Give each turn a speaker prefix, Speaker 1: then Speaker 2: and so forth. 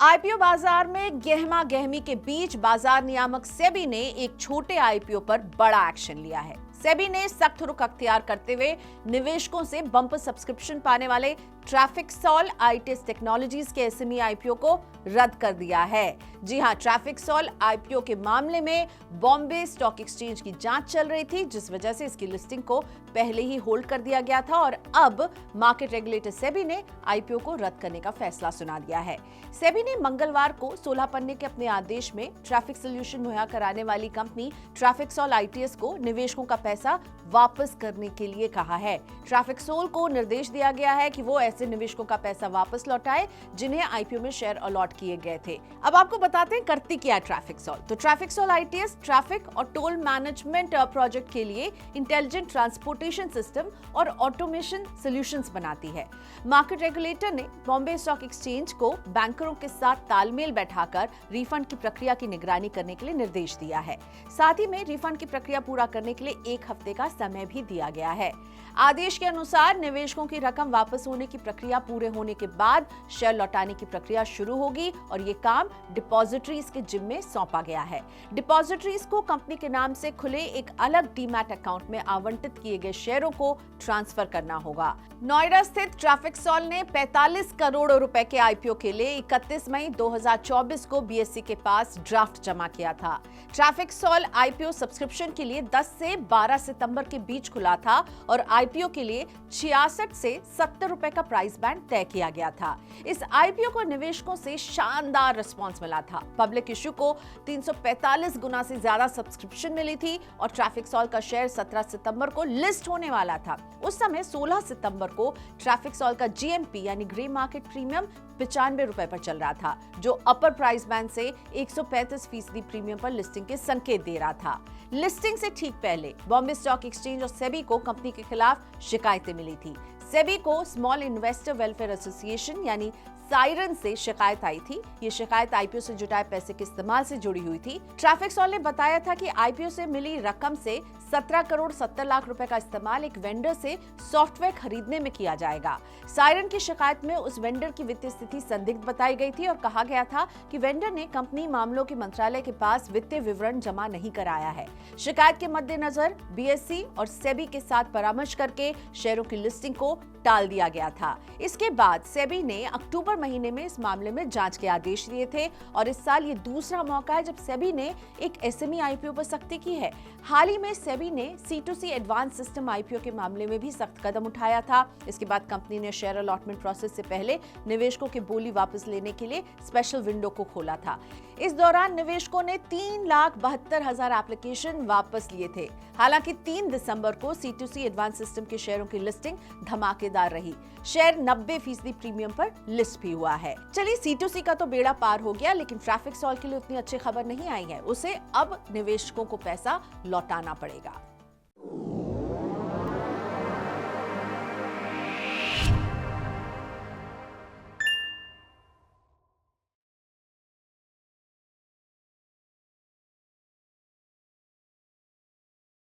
Speaker 1: IPO बाजार में गहमा गहमी के बीच बाजार नियामक सेबी ने एक छोटे आईपीओ पर बड़ा एक्शन लिया है। सेबी ने सख्त रुख अख्तियार करते हुए निवेशकों से बम्पर सब्सक्रिप्शन पाने वाले ट्रैफिक्सॉल आईटीएस टेक्नोलॉजीज के एसएमई आईपीओ को रद्द कर दिया है। जी हां, ट्रैफिक्सॉल आईपीओ के मामले में बॉम्बे स्टॉक एक्सचेंज की जांच चल रही थी, जिस वजह से इसकी लिस्टिंग को पहले ही होल्ड कर दिया गया था और अब मार्केट रेगुलेटर सेबी ने आईपीओ को रद्द करने का फैसला सुना दिया है। सेबी ने मंगलवार को 16 पन्ने के अपने आदेश में ट्रैफिक सोल्यूशन मुहैया कराने वाली कंपनी ट्रैफिक्सॉल आईटीएस को निवेशकों का पैसा वापस करने के लिए कहा है। ट्रैफिक्सॉल को निर्देश दिया गया है कि वो ऐसे निवेशकों का पैसा वापस लौटाए जिन्हें आईपीओ में शेयर अलॉट किए गए थे। अब आपको बताते हैं करती क्या है ट्रैफिक्सॉल। तो ट्रैफिक्सॉल आईटीएस ट्रैफिक और टोल मैनेजमेंट प्रोजेक्ट के लिए इंटेलिजेंट ट्रांसपोर्टेशन सिस्टम और ऑटोमेशन सॉल्यूशंस बनाती है। मार्केट रेगुलेटर ने बॉम्बे स्टॉक एक्सचेंज को बैंकरों के साथ तालमेल बैठाकर रिफंड की प्रक्रिया की निगरानी करने के लिए निर्देश दिया है। साथ ही में रिफंड की प्रक्रिया पूरा करने के लिए 1 हफ्ते का समय भी दिया गया है। आदेश के अनुसार निवेशकों की रकम वापस होने की प्रक्रिया पूरे होने के बाद शेयर लौटाने की प्रक्रिया शुरू होगी और ये काम डिपॉजिटरीज के जिम्मे सौंपा गया है। डिपॉजिटरीज को कंपनी के नाम से खुले एक अलग डीमैट अकाउंट में आवंटित किए गए शेयरों को ट्रांसफर करना होगा। नोएडा स्थित ट्रैफिक्सॉल ने 45 करोड़ रुपए के आईपीओ के लिए 31 मई 2024 को बीएसई के पास ड्राफ्ट जमा किया था। ट्रैफिक्सॉल आईपीओ सब्सक्रिप्शन के लिए 10 से 12 सितंबर के बीच खुला था और आईपीओ के लिए 66 से 70 रुपए का प्राइस बैंड तय किया गया था। इस आईपीओ को निवेशकों से शानदार रिस्पांस मिला था। पब्लिक इश्यू को 345 गुना से ज्यादा सब्सक्रिप्शन मिली थी और ट्रैफिक्सॉल का शेयर 17 सितंबर को लिस्ट होने वाला था। उस समय 16 सितंबर को ट्रैफिक्सॉल का जीएमपी यानी ग्रे मार्केट प्रीमियम 95 रुपए पर चल रहा था, जो अपर प्राइस बैंड से 135% प्रीमियम पर लिस्टिंग के संकेत दे रहा था। लिस्टिंग से ठीक पहले बॉम्बे स्टॉक एक्सचेंज और सेबी को कंपनी के खिलाफ शिकायतें मिली थी। सेबी को स्मॉल इन्वेस्टर वेलफेयर एसोसिएशन यानी साइरन से शिकायत आई थी। ये शिकायत आईपीओ से जुटाए पैसे के इस्तेमाल से जुड़ी हुई थी। ट्रैफिक्सॉल ने बताया था कि आईपीओ से मिली रकम से 17 करोड़ 70 लाख रुपए का इस्तेमाल एक वेंडर से सॉफ्टवेयर खरीदने में किया जाएगा। साइरन की शिकायत में उस वेंडर की वित्तीय स्थिति संदिग्ध बताई गई थी और कहा गया था कि वेंडर ने कंपनी मामलों के मंत्रालय के पास वित्तीय विवरण जमा नहीं कराया है। शिकायत के मद्देनजर बीएसई और सेबी के साथ परामर्श करके शेयरों की लिस्टिंग को टाल दिया गया था। इसके बाद सेबी ने अक्टूबर महीने में इस मामले में जांच के आदेश दिए थे और इस साल ये दूसरा मौका है जब सेबी ने एक एसएमई आईपीओ पर सख्ती की है। हाल ही में सेबी ने C2C एडवांस सिस्टम आईपीओ के मामले में भी सख्त कदम उठाया था। इसके बाद कंपनी ने शेयर अलॉटमेंट प्रोसेस से पहले निवेशकों की बोली वापस लेने के लिए स्पेशल विंडो को खोला था। इस दौरान निवेशकों ने 3,72,000 एप्लीकेशन वापस लिए थे। हालांकि 3 दिसंबर को C2C एडवांस सिस्टम के शेयरों की लिस्टिंग धमाकेदार रही। शेयर 90% प्रीमियम पर लिस्ट भी हुआ है। चलिए, C2C का तो बेड़ा पार हो गया, लेकिन ट्रैफिक्सॉल के लिए उतनी अच्छी खबर नहीं आई है। उसे अब निवेशकों को पैसा लौटाना पड़ेगा।